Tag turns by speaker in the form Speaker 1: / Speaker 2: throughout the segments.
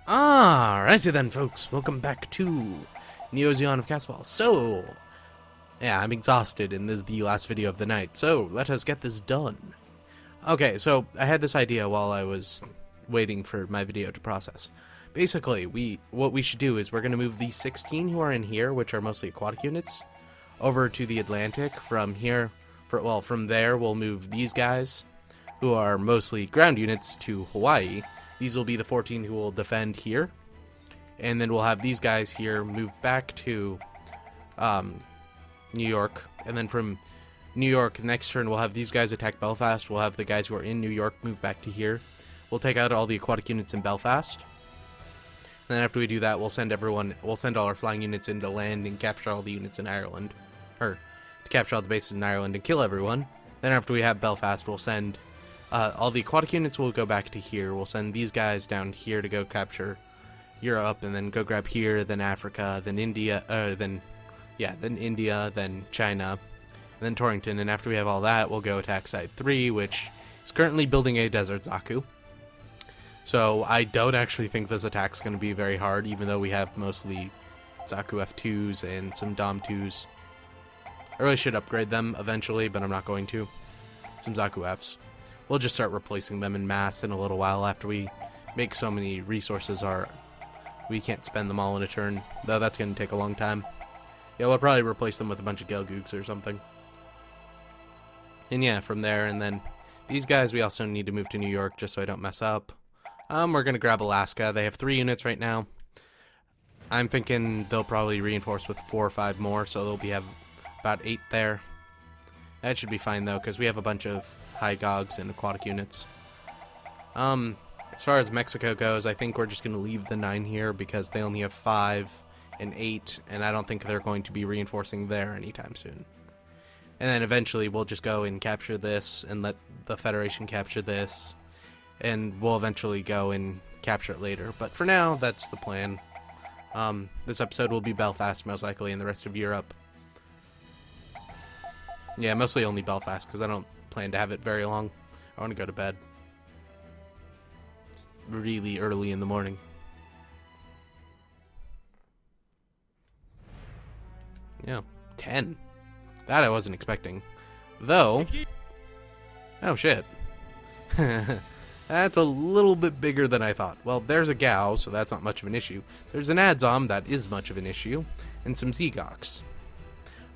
Speaker 1: Alrighty then, folks. Welcome back to Zeon of Casval. So, yeah, I'm exhausted, and this is the last video of the night, so let us get this done. Okay, so I had this idea while I was waiting for my video to process. Basically, what we should do is we're going to move these 16 who are in here, which are mostly aquatic units, over to the Atlantic. From here, from there, we'll move these guys, who are mostly ground units, to Hawaii. These will be the 14 who will defend here. And then we'll have these guys here move back to New York. And then from New York, next turn, we'll have these guys attack Belfast. We'll have the guys who are in New York move back to here. We'll take out all the aquatic units in Belfast. And then after we do that, we'll send all our flying units into land and capture all the units in Ireland. Or, to capture all the bases in Ireland and kill everyone. Then after we have Belfast, we'll send... all the aquatic units will go back to here. We'll send these guys down here to go capture Europe, and then go grab here, then Africa, then India, then India, then China, and then Torrington. And after we have all that, we'll go attack Side 3, which is currently building a Desert Zaku. So I don't actually think this attack's going to be very hard, even though we have mostly Zaku F2s and some Dom 2s. I really should upgrade them eventually, but I'm not going to. Some Zaku Fs. We'll just start replacing them in mass in a little while after we make so many resources we can't spend them all in a turn, though that's going to take a long time. Yeah, we'll probably replace them with a bunch of Gelgooks or something. And yeah, from there, and then these guys we also need to move to New York just so I don't mess up. We're going to grab Alaska. They have 3 units right now. I'm thinking they'll probably reinforce with 4 or 5 more, so they'll have about 8 there. That should be fine though, because we have a bunch of high gogs and aquatic units. As far as Mexico goes, I think we're just going to leave the 9 here because they only have 5 and 8, and I don't think they're going to be reinforcing there anytime soon. And then eventually we'll just go and capture this and let the Federation capture this, and we'll eventually go and capture it later. But for now, that's the plan. This episode will be Belfast most likely, and the rest of Europe. Yeah, mostly only Belfast, because I don't plan to have it very long. I want to go to bed. It's really early in the morning. Yeah, 10. That I wasn't expecting. Though... Oh, shit. That's a little bit bigger than I thought. Well, there's a Gao, so that's not much of an issue. There's an Adzom, that is much of an issue. And some Zegoks.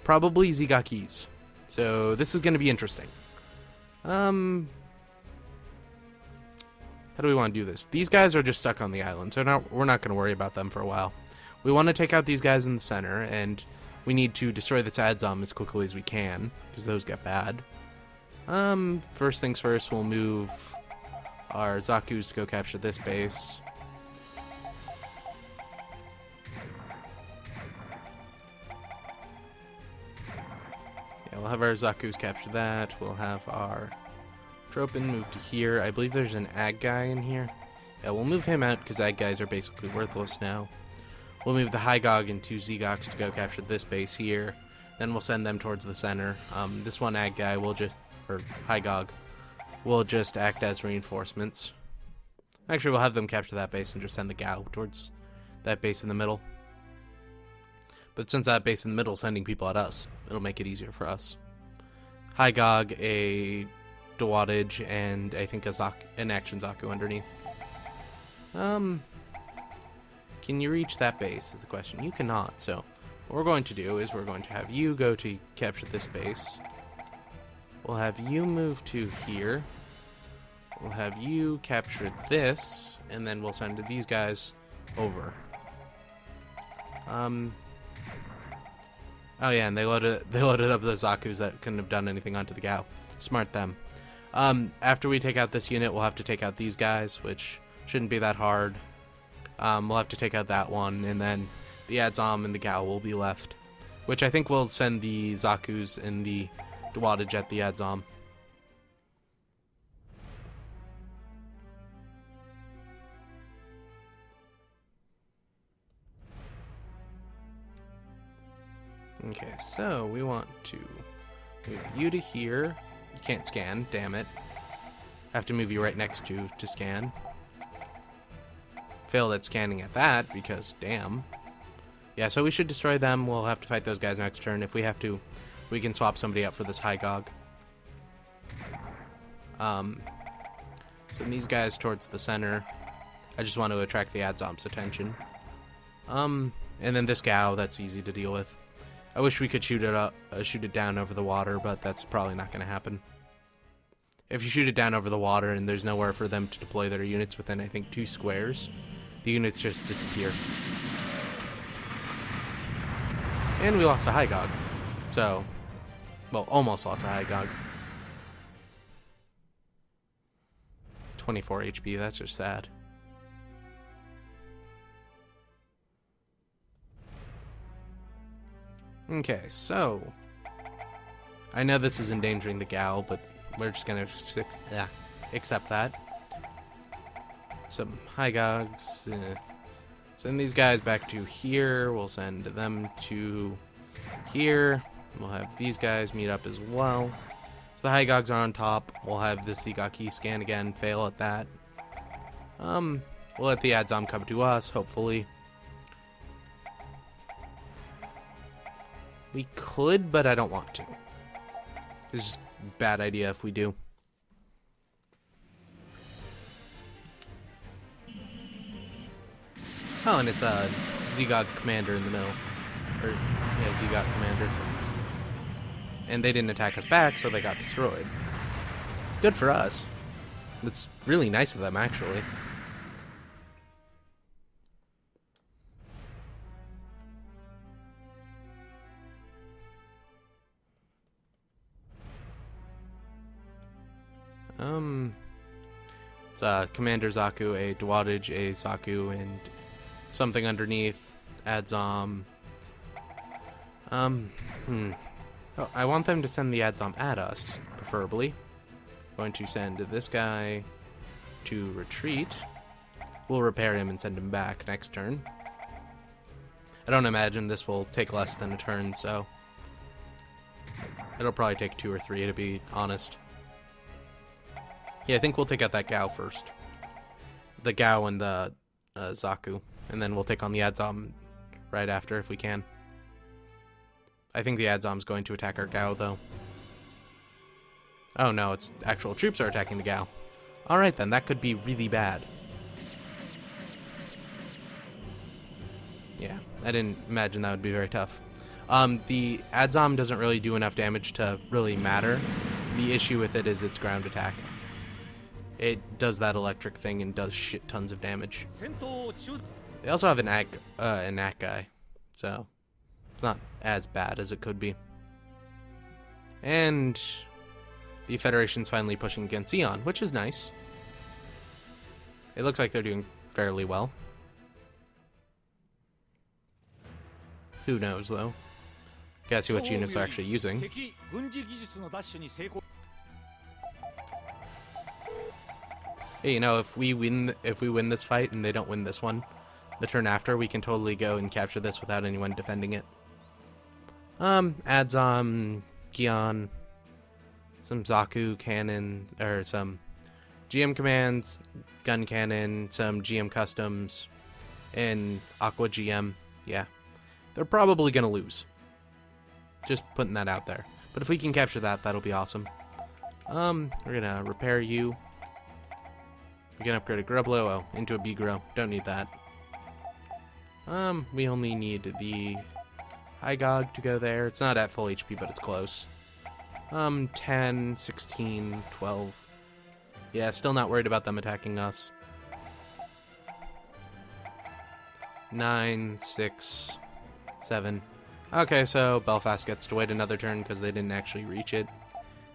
Speaker 1: Probably Zegokese. So, this is going to be interesting. How do we want to do this? These guys are just stuck on the island, so we're not going to worry about them for a while. We want to take out these guys in the center, and we need to destroy this Adzom as quickly as we can, because those get bad. First things first, we'll move our Zakus to go capture this base. Yeah, we'll have our Zakus capture that. We'll have our Tropin move to here. I believe there's an Ag guy in here. Yeah, we'll move him out because Ag guys are basically worthless now. We'll move the Hygog and 2 Zegoks to go capture this base here. Then we'll send them towards the center. This one Ag guy will just, or Hygog, will just act as reinforcements. Actually, we'll have them capture that base and just send the Gao towards that base in the middle. But since that base in the middle is sending people at us, it'll make it easier for us. Hygog, a Dawattage, and I think an Action Zaku underneath. Can you reach that base is the question. You cannot, so what we're going to do is we're going to have you go to capture this base. We'll have you move to here. We'll have you capture this, and then we'll send these guys over. Oh yeah, and they loaded up the Zakus that couldn't have done anything onto the Gao. Smart them. After we take out this unit, we'll have to take out these guys, which shouldn't be that hard. We'll have to take out that one, and then the Adzom and the Gao will be left. Which I think we'll send the Zakus and the Dawattage at the Adzom. Okay, so we want to move you to here. You can't scan, damn it. I have to move you right next to scan. failed at scanning at that, because damn. Yeah, so we should destroy them. We'll have to fight those guys next turn. If we have to, we can swap somebody up for this High Gog. Send these guys towards the center. I just want to attract the Adzom's attention. And then this Gao, that's easy to deal with. I wish we could shoot it down over the water, but that's probably not going to happen. If you shoot it down over the water and there's nowhere for them to deploy their units within, I think, 2 squares, the units just disappear. And we lost a High Gog. So, well, almost lost a High Gog. 24 HP, that's just sad. Okay, so I know this is endangering the Gal, but we're just gonna accept that. Some High Gogs. Send these guys back to here. We'll send them to here. We'll have these guys meet up as well. So the High Gogs are on top. We'll have the Sigaki scan again, fail at that. We'll let the Adzom come to us, hopefully. We could, but I don't want to. This is a bad idea if we do. Oh, and it's a Zegog commander in the middle. Or, yeah, Zegog commander. And they didn't attack us back, so they got destroyed. Good for us. That's really nice of them, actually. It's Commander Zaku, a Dwadage, a Zaku, and something underneath. Adzom. Oh, I want them to send the Adzom at us, preferably. Going to send this guy to retreat. We'll repair him and send him back next turn. I don't imagine this will take less than a turn, so it'll probably take 2 or 3, to be honest. Yeah, I think we'll take out that Gao first. The Gao and the Zaku. And then we'll take on the Adzom right after if we can. I think the Adzom's going to attack our Gao, though. Oh no, it's actual troops are attacking the Gao. Alright then, that could be really bad. Yeah, I didn't imagine that would be very tough. The Adzom doesn't really do enough damage to really matter. The issue with it is its ground attack. It does that electric thing and does shit tons of damage. They also have an ACK guy, so it's not as bad as it could be. And the Federation's finally pushing against Zeon, which is nice. It looks like they're doing fairly well. Who knows, though? Gotta see what units they're actually using. Hey, you know, if we win this fight and they don't win this one, the turn after, we can totally go and capture this without anyone defending it. Adzom, Gihren, some Zaku cannon, or some GM commands, gun cannon, some GM customs, and Aqua GM. Yeah, they're probably gonna lose. Just putting that out there. But if we can capture that, that'll be awesome. We're gonna repair you. We can upgrade a Grublo into a Bigro. Don't need that. We only need the High Gog to go there. It's not at full HP, but it's close. 10, 16, 12. Yeah, still not worried about them attacking us. 9, 6, 7. Okay, so Belfast gets to wait another turn because they didn't actually reach it.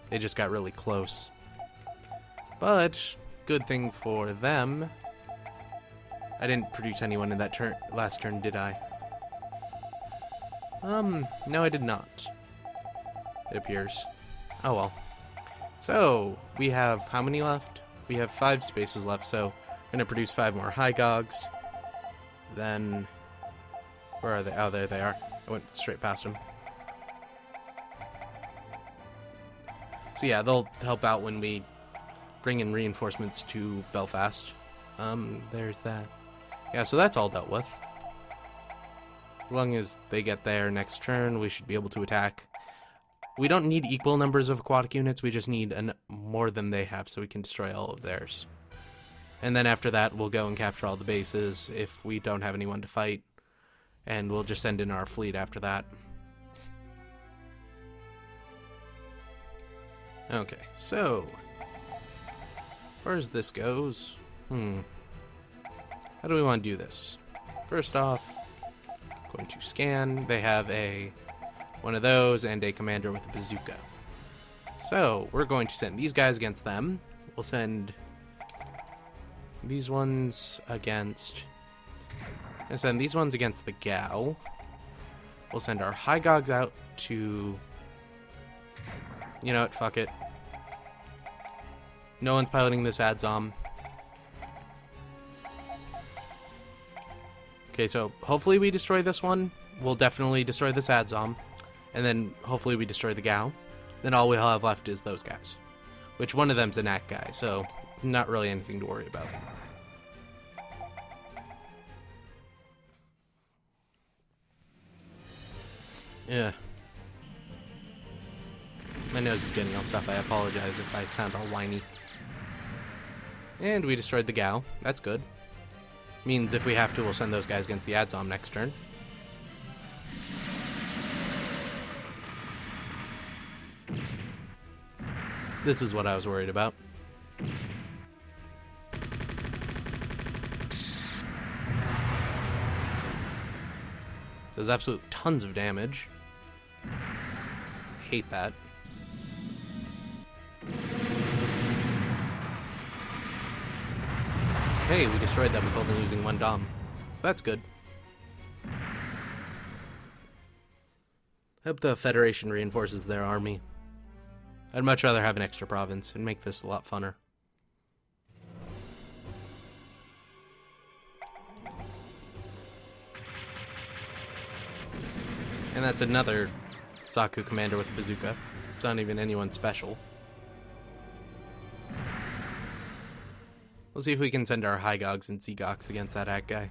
Speaker 1: They just got really close. But good thing for them, I didn't produce anyone in that last turn, did I? No, I did not. It appears. Oh well. So, we have how many left? We have 5 spaces left, so I'm going to produce 5 more High Gogs. Then, where are they? Oh, there they are. I went straight past them. So yeah, they'll help out when we bring in reinforcements to Belfast. There's that. Yeah, so that's all dealt with. As long as they get there next turn, we should be able to attack. We don't need equal numbers of aquatic units, we just need more than they have so we can destroy all of theirs. And then after that, we'll go and capture all the bases if we don't have anyone to fight. And we'll just send in our fleet after that. Okay, so as far as this goes, how do we want to do this? First off, going to scan. They have one of those and a commander with a bazooka. So we're going to send these guys against them. We'll send these ones against. And send these ones against the Gao. We'll send our high gogs out to. You know what? Fuck it. No one's piloting this Adzom. Okay, so hopefully we destroy this one. We'll definitely destroy this Adzom. And then hopefully we destroy the Gao. Then all we'll have left is those guys. Which one of them's a Knack guy, so not really anything to worry about. Yeah. My nose is getting all stuff. I apologize if I sound all whiny. And we destroyed the Gao. That's good. Means if we have to, we'll send those guys against the Adzom next turn. This is what I was worried about. Does absolute tons of damage. Hate that. Hey, we destroyed them with only using one Dom. So that's good. Hope the Federation reinforces their army. I'd much rather have an extra province and make this a lot funner. And that's another Zaku commander with a bazooka. It's not even anyone special. We'll see if we can send our High Gogs and Zegoks against that Hack guy.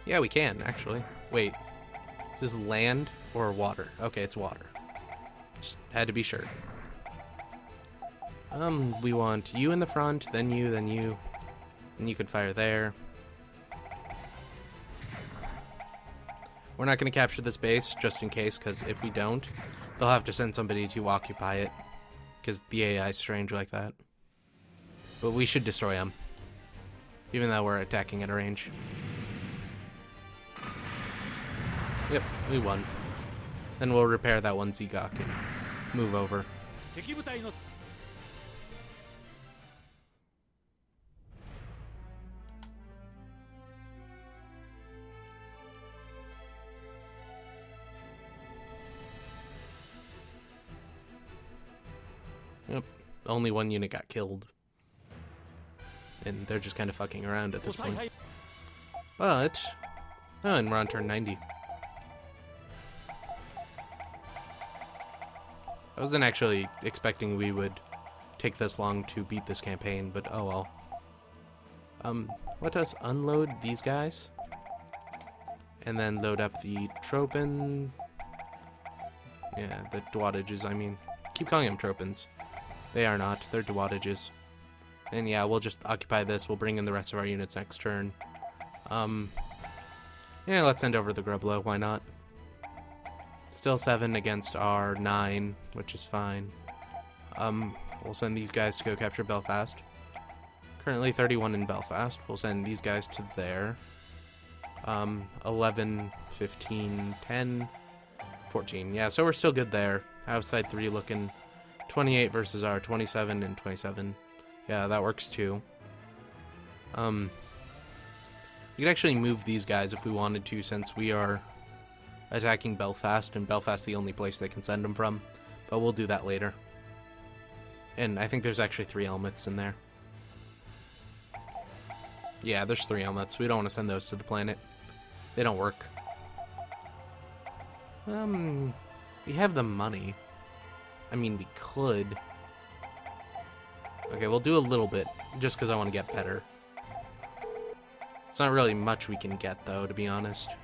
Speaker 1: Yeah, we can, actually. Wait. Is this land or water? Okay, it's water. Just had to be sure. We want you in the front, then you, then you. And you can fire there. We're not going to capture this base, just in case, because if we don't, they'll have to send somebody to occupy it. Because the AI is strange like that. But we should destroy them. Even though we're attacking at a range. Yep, we won. Then we'll repair that one Zegok and move over. Yep, only one unit got killed. And they're just kind of fucking around at this point. But, oh, and we're on turn 90. I wasn't actually expecting we would take this long to beat this campaign, but oh well. Let us unload these guys. And then load up the Tropin. Yeah, the Dwattages, I mean. Keep calling them Tropins. They are not, they're Dwattages. And yeah, we'll just occupy this, we'll bring in the rest of our units next turn. Yeah, let's send over the Grublo, why not? Still 7 against our 9, which is fine. We'll send these guys to go capture Belfast. Currently 31 in Belfast. We'll send these guys to there. 11, 15, 10, 14. Yeah, so we're still good there. Outside 3 looking 28 versus our 27 and 27. Yeah, that works too. We could actually move these guys if we wanted to, since we are attacking Belfast, and Belfast's the only place they can send them from. But we'll do that later. And I think there's actually 3 helmets in there. Yeah, there's 3 helmets. We don't want to send those to the planet. They don't work. We have the money. I mean, we could. Okay, Okay, we'll do a little bit, just because I want to get better. It's not really much we can get, though, to be honest.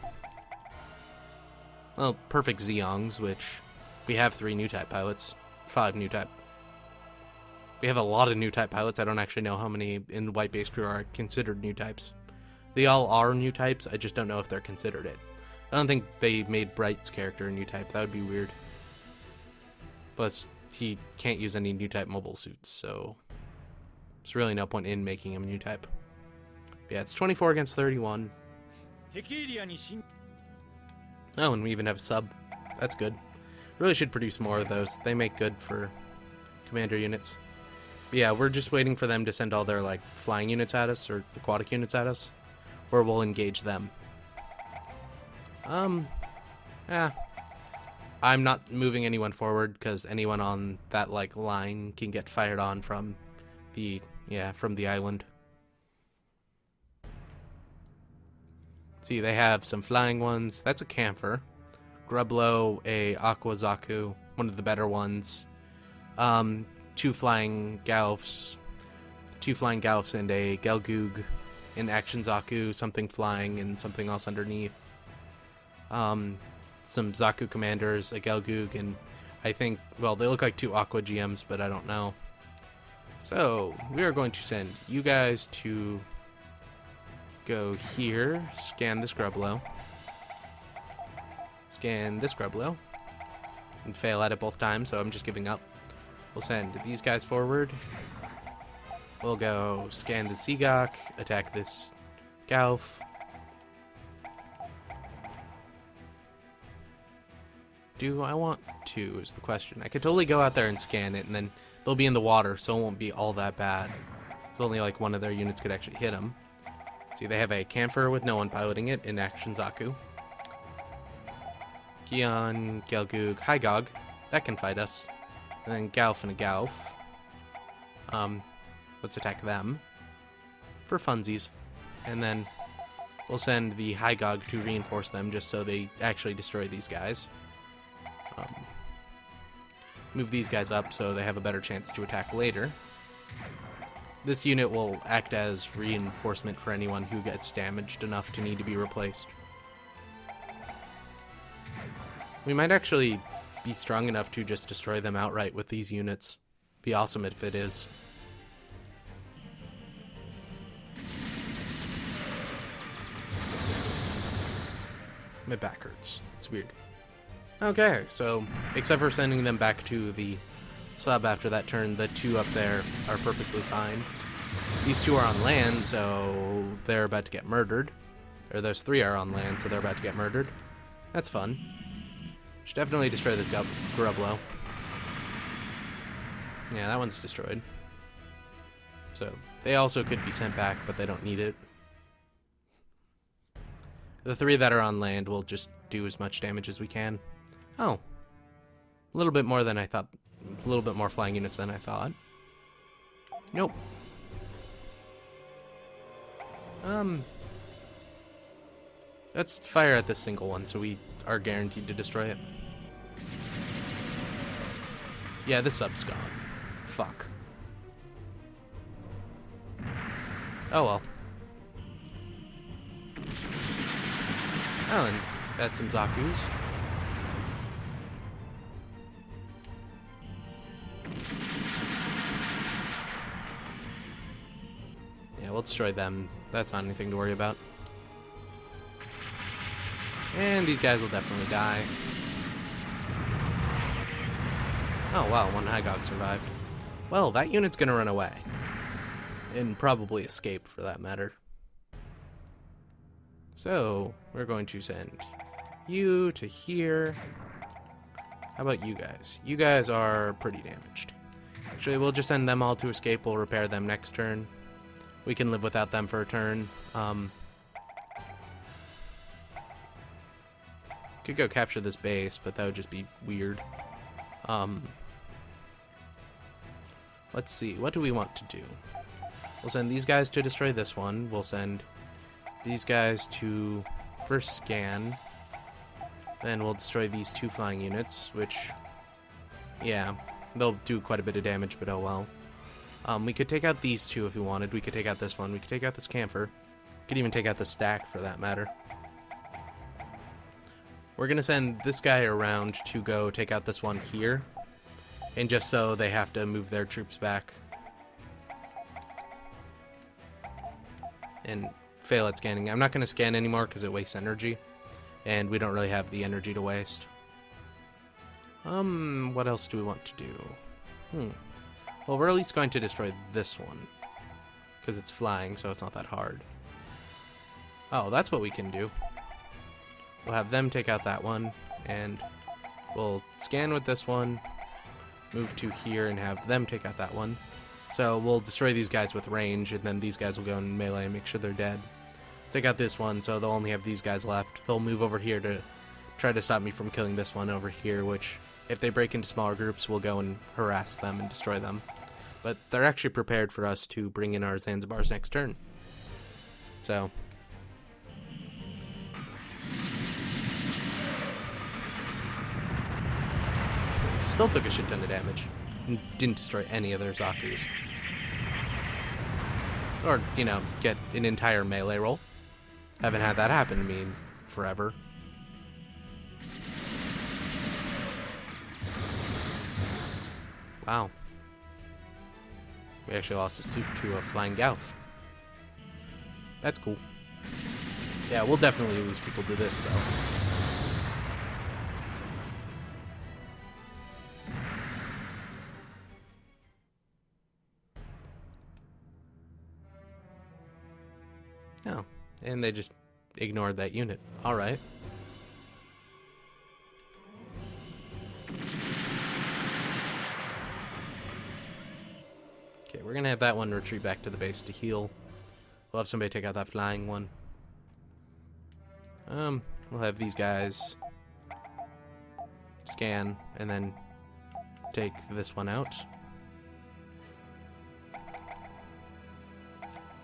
Speaker 1: Well, perfect Zeongs, which we have 3 new type pilots. 5 new type. We have a lot of new type pilots. I don't actually know how many in the white base crew are considered new types. They all are new types, I just don't know if they're considered it. I don't think they made Bright's character a new type. That would be weird. Plus, he can't use any new type mobile suits, so there's really no point in making him a new type. Yeah, it's 24 against 31. Oh, and we even have a sub. That's good. Really should produce more of those. They make good for commander units. But yeah, we're just waiting for them to send all their like flying units at us or aquatic units at us, where we'll engage them. Yeah. I'm not moving anyone forward because anyone on that like line can get fired on from the island. See, they have some flying ones. That's a camphor. Grublo, a Aqua Zaku, one of the better ones. 2 flying Galfs. 2 flying Galfs and a Gelgoog. An Action Zaku, something flying and something else underneath. Some Zaku commanders, a Gelgoog, and I think, well, they look like 2 Aqua GMs, but I don't know. So, we are going to send you guys to go here, scan this Grublo. Scan this Grublo. And fail at it both times, so I'm just giving up. We'll send these guys forward. We'll go scan the Seagok, attack this Galf. Do I want to, is the question. I could totally go out there and scan it, and then they'll be in the water, so it won't be all that bad. It's only like one of their units could actually hit them. See, they have a Camphor with no one piloting it in Action Zaku. Gihren, Gelgoog, Hygog. That can fight us. And then Galf and a Galf. Let's attack them. For funsies. And then we'll send the Hygog to reinforce them just so they actually destroy these guys. Move these guys up so they have a better chance to attack later. This unit will act as reinforcement for anyone who gets damaged enough to need to be replaced. We might actually be strong enough to just destroy them outright with these units. Be awesome if it is. My back hurts. It's weird. Okay, so except for sending them back to the sub after that turn, the 2 up there are perfectly fine. These 2 are on land, so they're about to get murdered. Or those 3 are on land, so they're about to get murdered. That's fun. Should definitely destroy this Grublo. Yeah, that one's destroyed. So they also could be sent back, but they don't need it. The 3 that are on land will just do as much damage as we can. Oh. A little bit more than I thought. A little bit more flying units than I thought. Nope. Let's fire at this single one so we are guaranteed to destroy it. Yeah, the sub's gone. Fuck. Oh well. Oh, and that's some Zakus. Yeah, we'll destroy them. That's not anything to worry about. And these guys will definitely die. Oh wow, 1 Hygog survived. Well, that unit's gonna run away. And probably escape, for that matter. So, we're going to send you to here. How about you guys? You guys are pretty damaged. Actually, we'll just send them all to escape. We'll repair them next turn. We can live without them for a turn. Could go capture this base, but that would just be weird. Let's see. What do we want to do? We'll send these guys to destroy this one. We'll send these guys to first scan. Then we'll destroy these 2 flying units, which, yeah, they'll do quite a bit of damage, but oh well. We could take out these two if we wanted. We could take out this one. We could take out this camphor. We could even take out the stack for that matter. We're going to send this guy around to go take out this one here. And just so they have to move their troops back. And fail at scanning. I'm not going to scan anymore because it wastes energy. And we don't really have the energy to waste. What else do we want to do? Well, we're at least going to destroy this one. Because it's flying, so it's not that hard. Oh, that's what we can do. We'll have them take out that one. And we'll scan with this one. Move to here and have them take out that one. So we'll destroy these guys with range, and then these guys will go in melee and make sure they're dead. Take out this one, so they'll only have these guys left. They'll move over here to try to stop me from killing this one over here, which, if they break into smaller groups, we'll go and harass them and destroy them. But they're actually prepared for us to bring in our Zanzibars next turn. So... still took a shit ton of damage. And didn't destroy any of their Zakus. Or, you know, get an entire melee roll. Haven't had that happen to me in forever. Wow. We actually lost a suit to a flying Gauf. That's cool. Yeah, we'll definitely lose people to this, though. Oh, and they just ignored that unit. Alright. Okay, we're gonna have that one retreat back to the base to heal. We'll have somebody take out that flying one. We'll have these guys scan and then take this one out.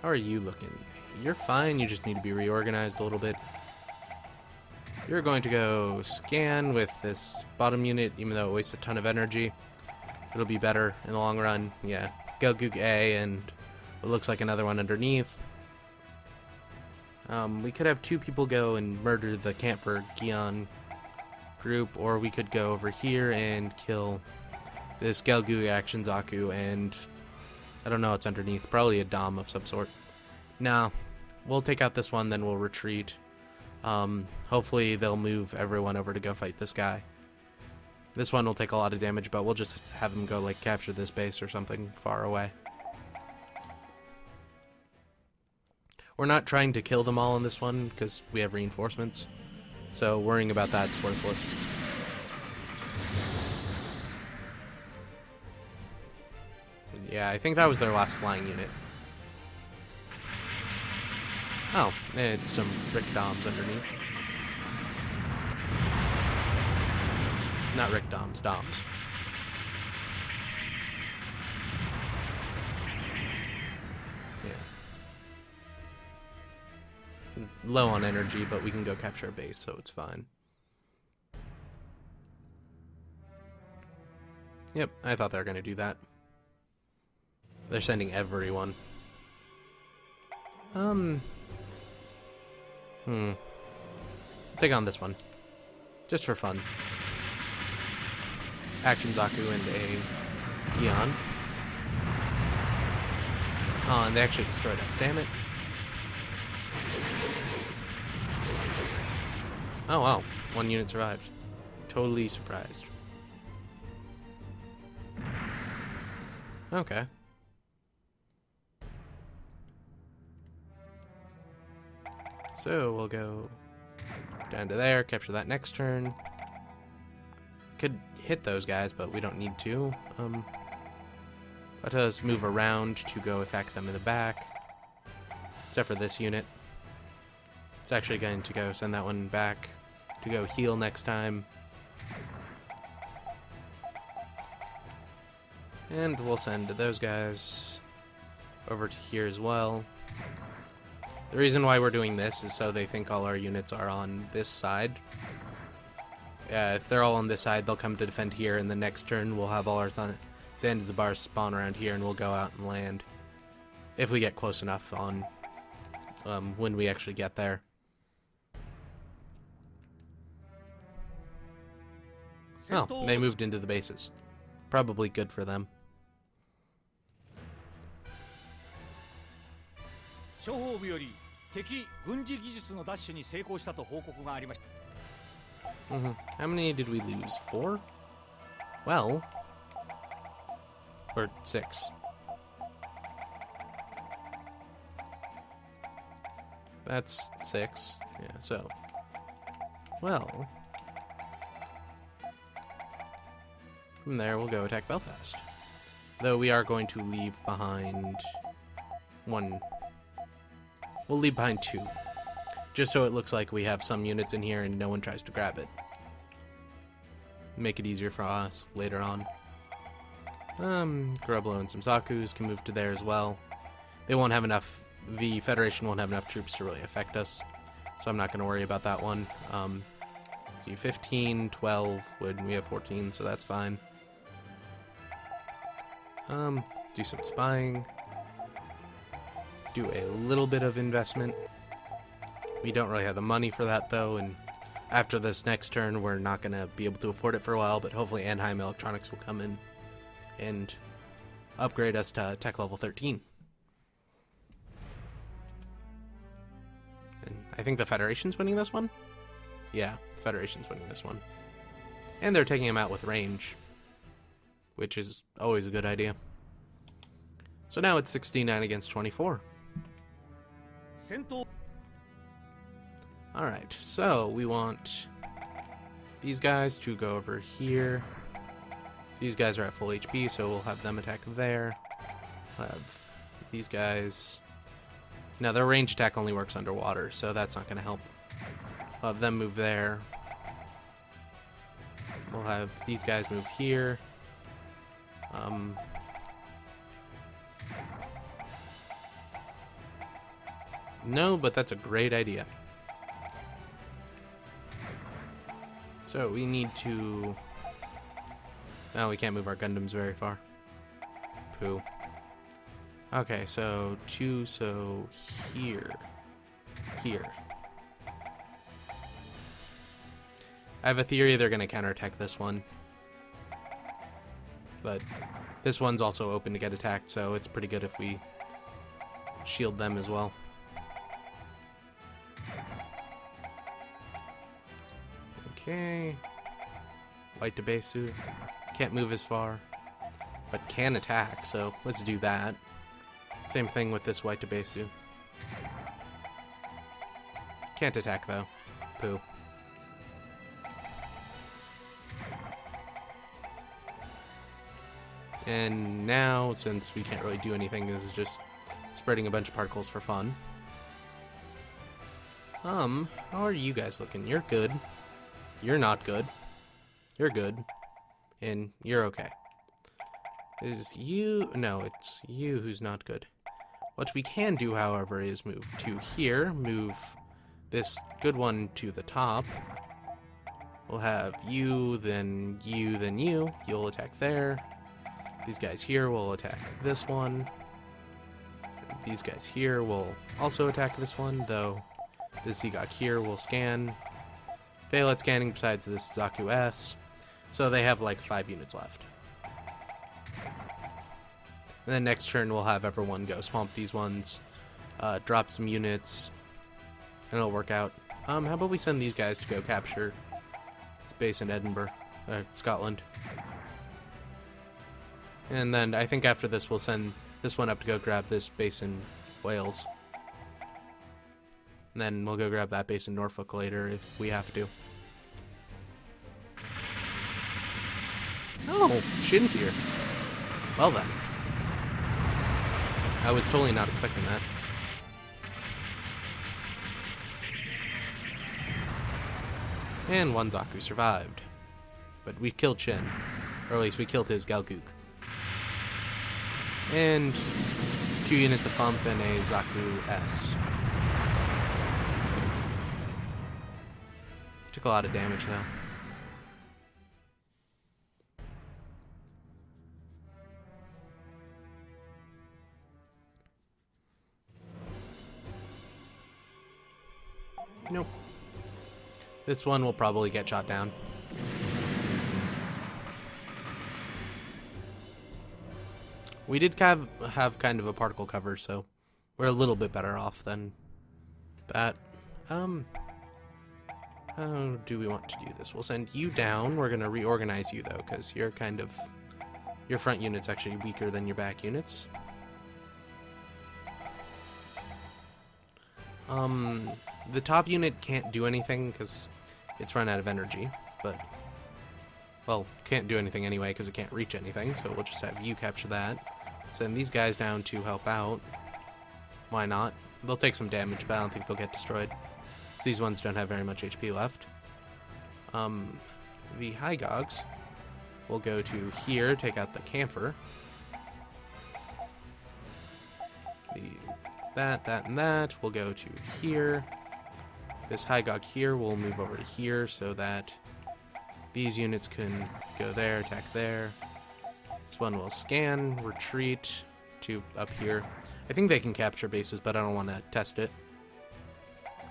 Speaker 1: How are you looking? You're fine, you just need to be reorganized a little bit. You're going to go scan with this bottom unit, even though it wastes a ton of energy. It'll be better in the long run. Yeah, Gelgoog A and it looks like another one underneath. We could have two people go and murder the camphor Gihren group, or we could go over here and kill this Gelgoog Action Zaku, and I don't know what's underneath. Probably a Dom of some sort. No, we'll take out this one, then we'll retreat. Hopefully they'll move everyone over to go fight this guy. This one will take a lot of damage, but we'll just have them go, like, capture this base or something far away. We're not trying to kill them all in this one, because we have reinforcements. So worrying about that's worthless. Yeah, I think that was their last flying unit. Oh, it's some Rick Doms underneath. Not Rick Doms, Doms. Yeah. Low on energy, but we can go capture a base, so it's fine. Yep, I thought they were going to do that. They're sending everyone. Take on this one. Just for fun. Action Zaku and a Gihren. Oh, and they actually destroyed us, damn it. Oh wow, one unit survived. Totally surprised. Okay. So we'll go down to there, capture that next turn. Could hit those guys, but we don't need to. Let us move around to go attack them in the back. Except for this unit. It's actually going to go send that one back to go heal next time. And we'll send those guys over to here as well. The reason why we're doing this is so they think all our units are on this side. If they're all on this side, they'll come to defend here, and the next turn we'll have all our Zanzibar spawn around here, and we'll go out and land. If we get close enough on when we actually get there. Oh, they moved into the bases. Probably good for them. How many did we lose? 4? Well, or 6. That's 6. Yeah, so, well, from there we'll go attack Belfast. Though we are going to leave behind 1. We'll leave behind 2. Just so it looks like we have some units in here and no one tries to grab it. Make it easier for us later on. Grublo and some Zakus can move to there as well. They won't have enough, the Federation won't have enough troops to really affect us, so I'm not going to worry about that one. Let's see, 15, 12, we have 14, so that's fine. Do some spying. Do a little bit of investment. We don't really have the money for that though, and after this next turn we're not going to be able to afford it for a while, but hopefully Anheim Electronics will come in and upgrade us to tech level 13. And I think the Federation's winning this one? Yeah, the Federation's winning this one. And they're taking him out with range, which is always a good idea. So now it's 69 against 24. Alright, so we want these guys to go over here. These guys are at full HP, so we'll have them attack there. We'll have these guys. Now, their range attack only works underwater, so that's not going to help. We'll have them move there. We'll have these guys move here. No, but that's a great idea. So we need to... No, we can't move our Gundams very far. Pooh. Okay, so 2, so here. Here. I have a theory they're going to counterattack this one. But this one's also open to get attacked, so it's pretty good if we shield them as well. Okay. White Debesu. Can't move as far, but can attack, so let's do that. Same thing with this White Debesu. Can't attack, though. Pooh. And now, since we can't really do anything, this is just spreading a bunch of particles for fun. How are you guys looking? You're good. You're not good. You're good. And you're okay. Is you... No, it's you who's not good. What we can do, however, is move to here. Move this good one to the top. We'll have you, then you, then you. You'll attack there. These guys here will attack this one. These guys here will also attack this one, though this Zigok here will scan. Fail at scanning besides this Zaku S. So they have like 5 units left. And then next turn we'll have everyone go swamp these ones, drop some units, and it'll work out. How about we send these guys to go capture this base in Edinburgh, Scotland. And then I think after this we'll send this one up to go grab this base in Wales. And then we'll go grab that base in Norfolk later if we have to. Oh, Shin's here. Well then. I was totally not expecting that. And one Zaku survived. But we killed Shin. Or at least we killed his Galgook. And 2 units of Fump and a Zaku S. Took a lot of damage though. Nope. This one will probably get shot down. We did have kind of a particle cover, so we're a little bit better off than that. How do we want to do this? We'll send you down. We're going to reorganize you, though, because you're kind of... Your front unit's actually weaker than your back units. The top unit can't do anything because it's run out of energy, but... Well, can't do anything anyway because it can't reach anything, so we'll just have you capture that. Send these guys down to help out. Why not? They'll take some damage, but I don't think they'll get destroyed. So these ones don't have very much HP left. The High Gogs will go to here, take out the Camphor. That, and that will go to here. This High Gog here will move over to here so that these units can go there, attack there. This one will scan, retreat to up here. I think they can capture bases, but I don't want to test it.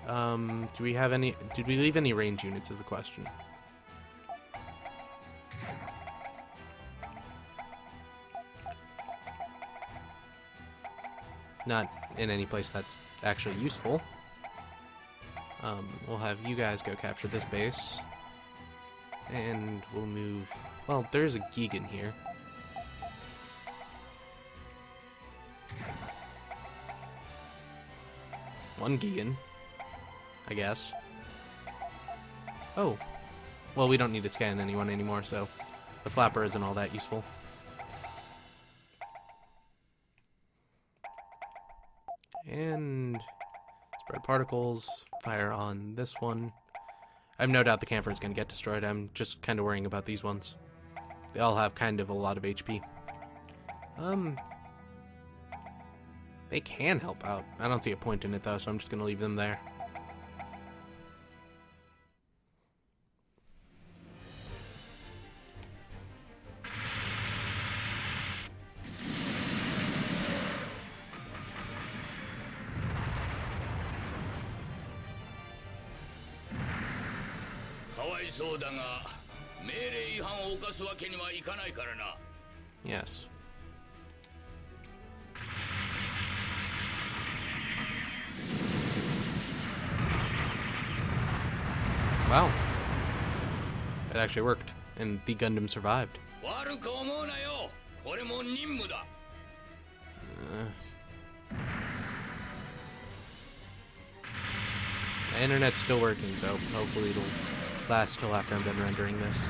Speaker 1: Do we have any... Did we leave any range units is the question. Not in any place that's actually useful. We'll have you guys go capture this base. And we'll move... Well, there's a Gihren here. One Gihren, I guess. Oh. Well, we don't need to scan anyone anymore, so the flapper isn't all that useful. And spread particles, fire on this one. I have no doubt the Camphor is going to get destroyed. I'm just kind of worrying about these ones. They all have kind of a lot of HP. They can help out. I don't see a point in it, though, so I'm just going to leave them there. Yes. Wow. It actually worked, and the Gundam survived. My internet's still working, so hopefully it'll last till after I'm done rendering this.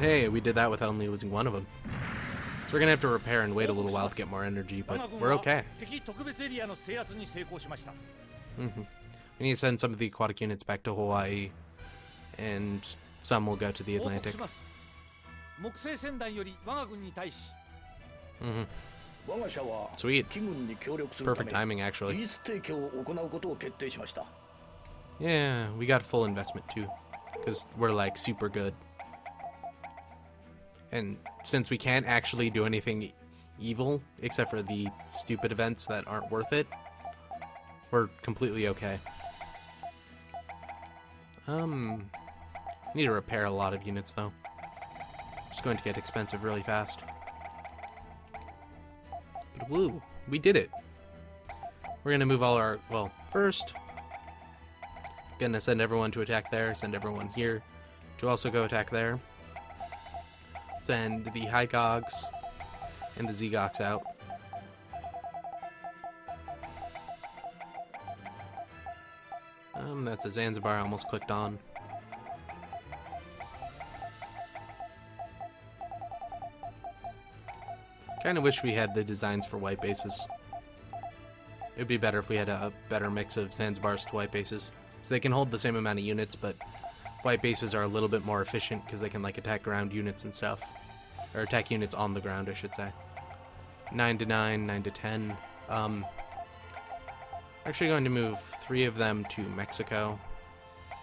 Speaker 1: Hey, we did that with only losing one of them. So we're gonna have to repair and wait a little while to get more energy, but we're okay. We need to send some of the aquatic units back to Hawaii, and some will go to the Atlantic. Sweet. Perfect timing, actually. Yeah, we got full investment too, because we're like super good. And since we can't actually do anything evil, except for the stupid events that aren't worth it, we're completely okay. Need to repair a lot of units though. It's going to get expensive really fast. But woo, we did it. We're gonna move all our, well, first, gonna send everyone to attack there, send everyone here to also go attack there. Send the High Gogs and the Z-Gogs out. That's a Zanzibar I almost clicked on. Kind of wish we had the designs for white bases. It would be better if we had a better mix of Zanzibars to white bases. So they can hold the same amount of units, but white bases are a little bit more efficient because they can like attack ground units and stuff. Or attack units on the ground, I should say. 9 to 9, 9 to 10. Actually going to move 3 of them to Mexico.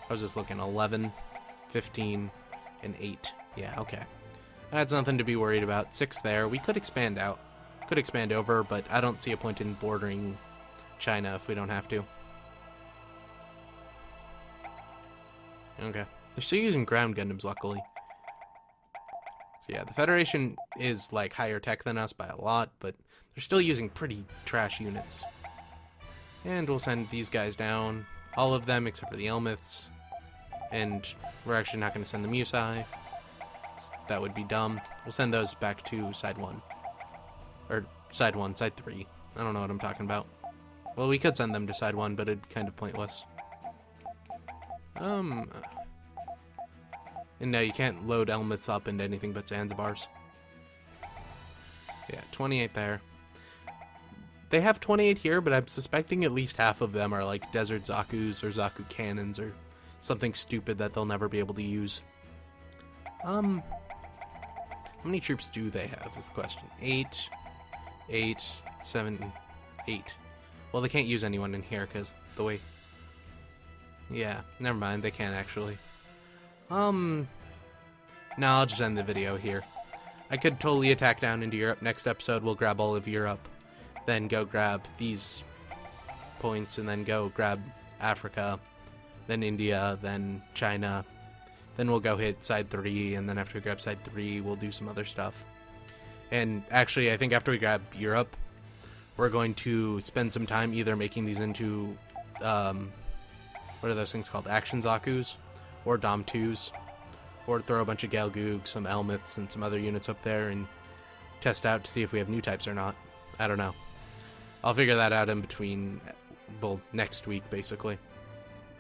Speaker 1: I was just looking, 11, 15, and 8. Yeah, okay. That's nothing to be worried about. 6 there. We could expand out. Could expand over, but I don't see a point in bordering China if we don't have to. Okay. They're still using ground Gundams, luckily. So yeah, the Federation is, like, higher tech than us by a lot, but they're still using pretty trash units. And we'll send these guys down. All of them except for the Elmiths. And we're actually not going to send the Musi. That would be dumb. We'll send those back to Side 1. Or Side 1, Side 3. I don't know what I'm talking about. Well, we could send them to Side 1, but it'd be kind of pointless. And no, you can't load Elmiths up into anything but Zanzibars. Yeah, 28 there. They have 28 here, but I'm suspecting at least half of them are like Desert Zakus or Zaku Cannons or something stupid that they'll never be able to use. How many troops do they have is the question. 8, 7, 8. Well, they can't use anyone in here because the way... Yeah, never mind, they can't actually. No, I'll just end the video here. I could totally attack down into Europe. Next episode, we'll grab all of Europe. Then go grab these points, and then go grab Africa. Then India, then China. Then we'll go hit Side 3, and then after we grab Side 3, we'll do some other stuff. And actually, I think after we grab Europe, we're going to spend some time either making these into, what are those things called? Action Zakus? Or Dom 2s. Or throw a bunch of Galgoogs, some Elmiths, and some other units up there and test out to see if we have new types or not. I don't know. I'll figure that out in between, well, next week, basically.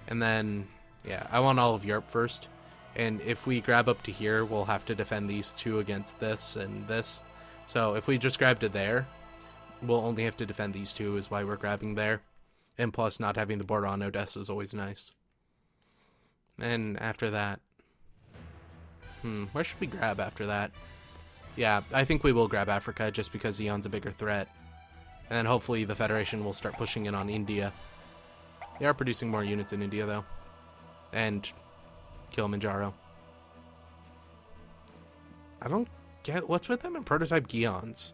Speaker 1: And then, yeah, I want all of Europe first. And if we grab up to here, we'll have to defend these two against this and this. So if we just grab to there, we'll only have to defend these two, is why we're grabbing there. And plus, not having the border on Odessa is always nice. And after that... where should we grab after that? Yeah, I think we will grab Africa, just because Zeon's a bigger threat. And then hopefully the Federation will start pushing in on India. They are producing more units in India, though. And Kilimanjaro. I don't get what's with them and prototype Gions.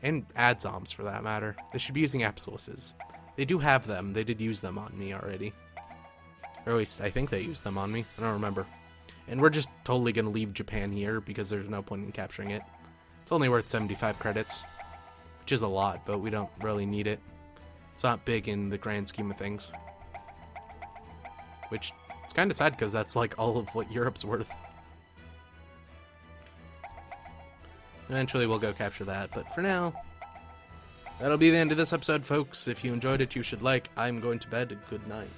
Speaker 1: And Adzoms, for that matter. They should be using Apsilises. They do have them. They did use them on me already. Or at least, I think they used them on me. I don't remember. And we're just totally going to leave Japan here, because there's no point in capturing it. It's only worth 75 credits. Which is a lot, but we don't really need it. It's not big in the grand scheme of things. Which, it's kind of sad, because that's like all of what Europe's worth. Eventually we'll go capture that, but for now, that'll be the end of this episode, folks. If you enjoyed it, you should like. I'm going to bed. Good night.